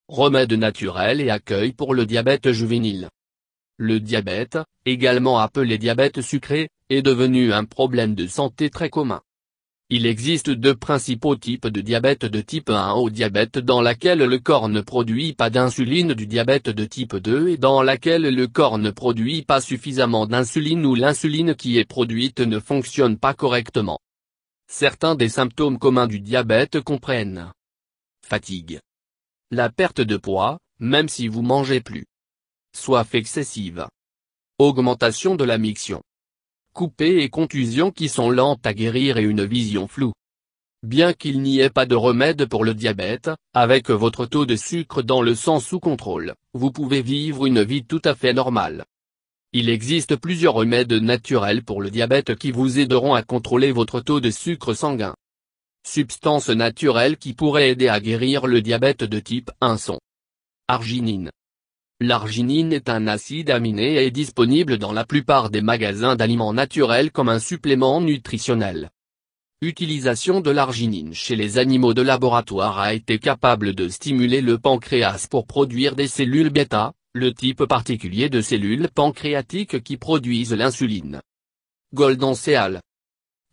remède naturel et accueil pour le diabète juvénile. Le diabète, également appelé diabète sucré, est devenu un problème de santé très commun. Il existe deux principaux types de diabète de type 1 au diabète dans laquelle le corps ne produit pas d'insuline, du diabète de type 2 et dans laquelle le corps ne produit pas suffisamment d'insuline ou l'insuline qui est produite ne fonctionne pas correctement. Certains des symptômes communs du diabète comprennent fatigue, la perte de poids, même si vous mangez plus, soif excessive, augmentation de la miction, coupées et contusions qui sont lentes à guérir et une vision floue. Bien qu'il n'y ait pas de remède pour le diabète, avec votre taux de sucre dans le sang sous contrôle, vous pouvez vivre une vie tout à fait normale. Il existe plusieurs remèdes naturels pour le diabète qui vous aideront à contrôler votre taux de sucre sanguin. Substances naturelles qui pourraient aider à guérir le diabète de type 1 sont arginine. L'arginine est un acide aminé et est disponible dans la plupart des magasins d'aliments naturels comme un supplément nutritionnel. Utilisation de l'arginine chez les animaux de laboratoire a été capable de stimuler le pancréas pour produire des cellules bêta, le type particulier de cellules pancréatiques qui produisent l'insuline. Goldenséal.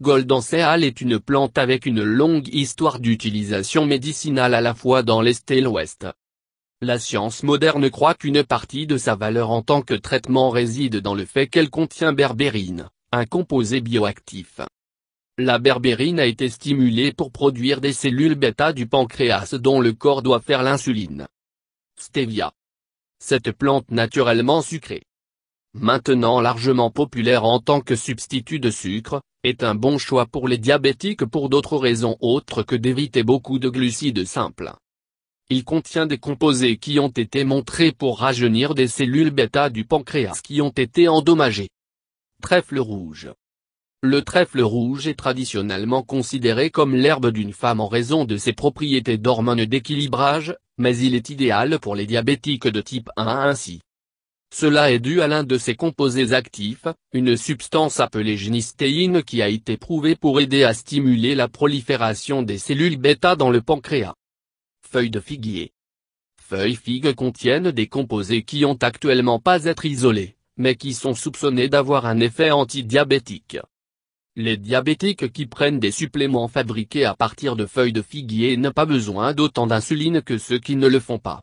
Goldenséal est une plante avec une longue histoire d'utilisation médicinale à la fois dans l'Est et l'Ouest. La science moderne croit qu'une partie de sa valeur en tant que traitement réside dans le fait qu'elle contient berbérine, un composé bioactif. La berbérine a été stimulée pour produire des cellules bêta du pancréas dont le corps doit faire l'insuline. Stevia. Cette plante naturellement sucrée, maintenant largement populaire en tant que substitut de sucre, est un bon choix pour les diabétiques pour d'autres raisons autres que d'éviter beaucoup de glucides simples. Il contient des composés qui ont été montrés pour rajeunir des cellules bêta du pancréas qui ont été endommagées. Trèfle rouge. Le trèfle rouge est traditionnellement considéré comme l'herbe d'une femme en raison de ses propriétés d'hormones d'équilibrage, mais il est idéal pour les diabétiques de type 1 ainsi. Cela est dû à l'un de ses composés actifs, une substance appelée génistéine qui a été prouvée pour aider à stimuler la prolifération des cellules bêta dans le pancréas. Feuilles de figuier. Feuilles figues contiennent des composés qui ont actuellement pas être isolés, mais qui sont soupçonnés d'avoir un effet antidiabétique. Les diabétiques qui prennent des suppléments fabriqués à partir de feuilles de figuier n'ont pas besoin d'autant d'insuline que ceux qui ne le font pas.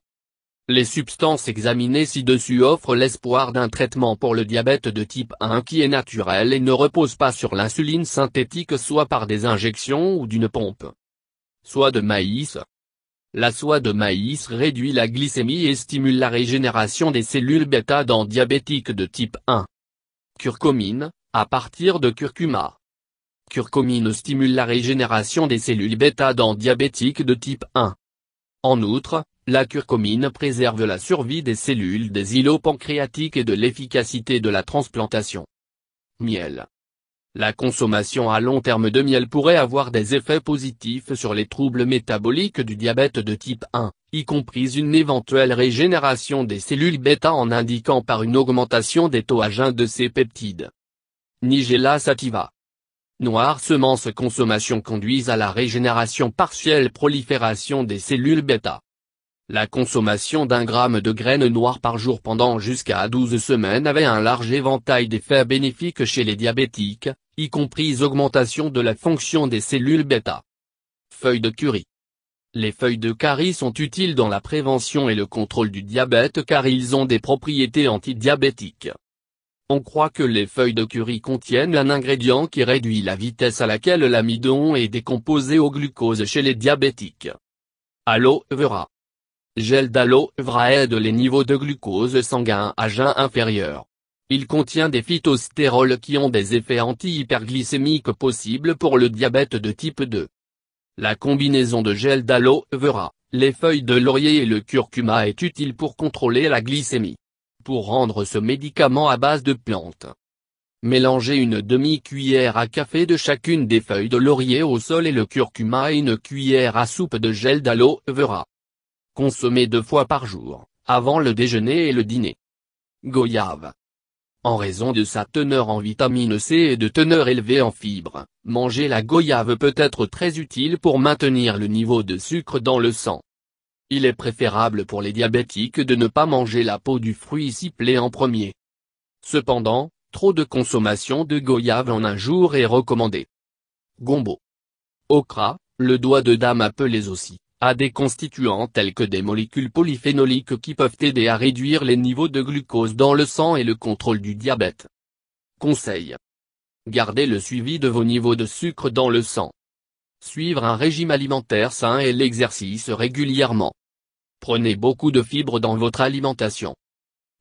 Les substances examinées ci-dessus offrent l'espoir d'un traitement pour le diabète de type 1 qui est naturel et ne repose pas sur l'insuline synthétique soit par des injections ou d'une pompe. Soie de maïs. La soie de maïs réduit la glycémie et stimule la régénération des cellules bêta dans diabétiques de type 1. Curcumine, à partir de curcuma. Curcumine stimule la régénération des cellules bêta dans diabétiques de type 1. En outre, la curcumine préserve la survie des cellules des îlots pancréatiques et de l'efficacité de la transplantation. Miel. La consommation à long terme de miel pourrait avoir des effets positifs sur les troubles métaboliques du diabète de type 1, y compris une éventuelle régénération des cellules bêta en indiquant par une augmentation des taux à jeun de ces peptides. Nigella sativa. Noires semences consommation conduisent à la régénération partielle prolifération des cellules bêta. La consommation d'1 gramme de graines noires par jour pendant jusqu'à 12 semaines avait un large éventail d'effets bénéfiques chez les diabétiques, y compris augmentation de la fonction des cellules bêta. Feuilles de curry. Les feuilles de curry sont utiles dans la prévention et le contrôle du diabète car ils ont des propriétés antidiabétiques. On croit que les feuilles de curry contiennent un ingrédient qui réduit la vitesse à laquelle l'amidon est décomposé au glucose chez les diabétiques. Aloe vera. Gel d'aloe vera aide les niveaux de glucose sanguin à jeun inférieur. Il contient des phytostérols qui ont des effets anti-hyperglycémiques possibles pour le diabète de type 2. La combinaison de gel d'aloe vera, les feuilles de laurier et le curcuma est utile pour contrôler la glycémie. Pour rendre ce médicament à base de plantes, mélangez une demi-cuillère à café de chacune des feuilles de laurier au sol et le curcuma et une cuillère à soupe de gel d'aloe vera. Consommez 2 fois par jour, avant le déjeuner et le dîner. Goyave. En raison de sa teneur en vitamine C et de teneur élevée en fibres, manger la goyave peut être très utile pour maintenir le niveau de sucre dans le sang. Il est préférable pour les diabétiques de ne pas manger la peau du fruit ciblé en premier. Cependant, trop de consommation de goyave en un jour est recommandée. Gombo. Okra, le doigt de dame appelé aussi, a des constituants tels que des molécules polyphénoliques qui peuvent aider à réduire les niveaux de glucose dans le sang et le contrôle du diabète. Conseil. Gardez le suivi de vos niveaux de sucre dans le sang. Suivre un régime alimentaire sain et l'exercice régulièrement. Prenez beaucoup de fibres dans votre alimentation.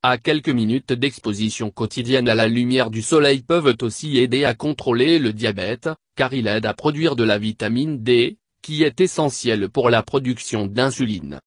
À quelques minutes d'exposition quotidienne à la lumière du soleil peuvent aussi aider à contrôler le diabète, car il aide à produire de la vitamine D, qui est essentielle pour la production d'insuline.